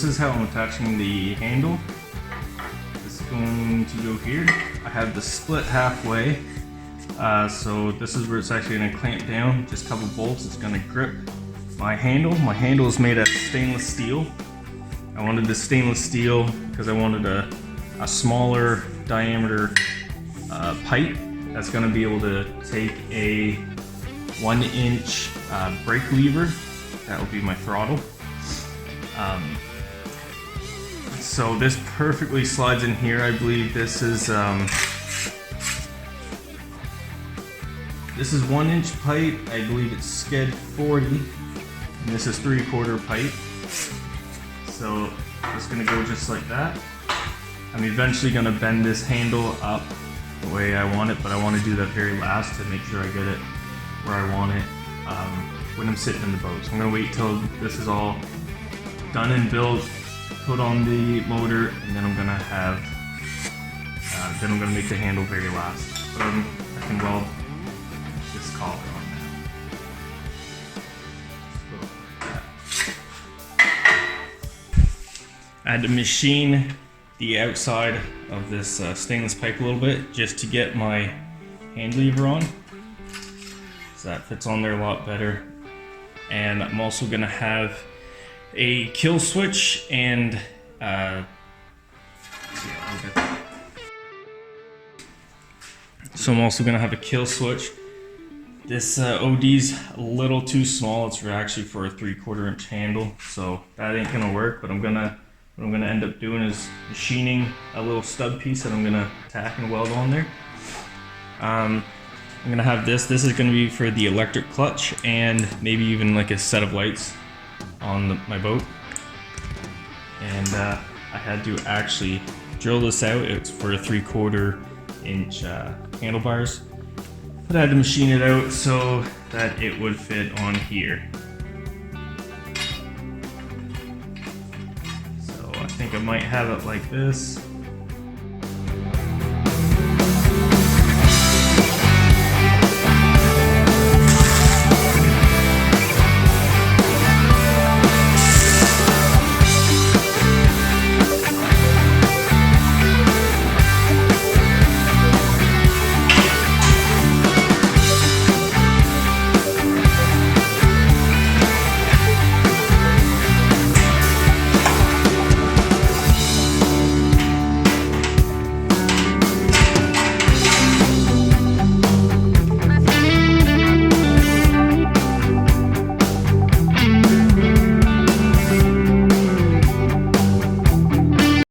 this is how I'm attaching the handle. This is going to go here. I have the split halfway. So this is where it's actually going to clamp down. Just a couple bolts. It's going to grip my handle. My handle is made out of stainless steel. I wanted the stainless steel because I wanted a smaller diameter pipe that's going to be able to take a 1-inch brake lever. That will be my throttle. So this perfectly slides in here. I believe this is 1-inch pipe. I believe it's sked 40, and this is 3/4 pipe. So it's gonna go just like that. I'm eventually gonna bend this handle up the way I want it, but I want to do that very last to make sure I get it where I want it when I'm sitting in the boat. So I'm gonna wait till this is all done and built, put on the motor, and then I'm gonna have, then I'm gonna make the handle very last. So I can weld this collar on now. I had to machine the outside of this stainless pipe a little bit just to get my hand lever on. So that fits on there a lot better. And I'm also gonna have a kill switch and so I'm also gonna have a kill switch. This OD's a little too small. It's actually for a 3/4 inch handle, so that ain't gonna work. But what I'm gonna end up doing is machining a little stub piece that I'm gonna tack and weld on there. I'm gonna have this. This is gonna be for the electric clutch and maybe even like a set of lights on my boat. And I had to actually drill this out. It's for 3/4 inch handlebars. But I had to machine it out so that it would fit on here. So I think I might have it like this.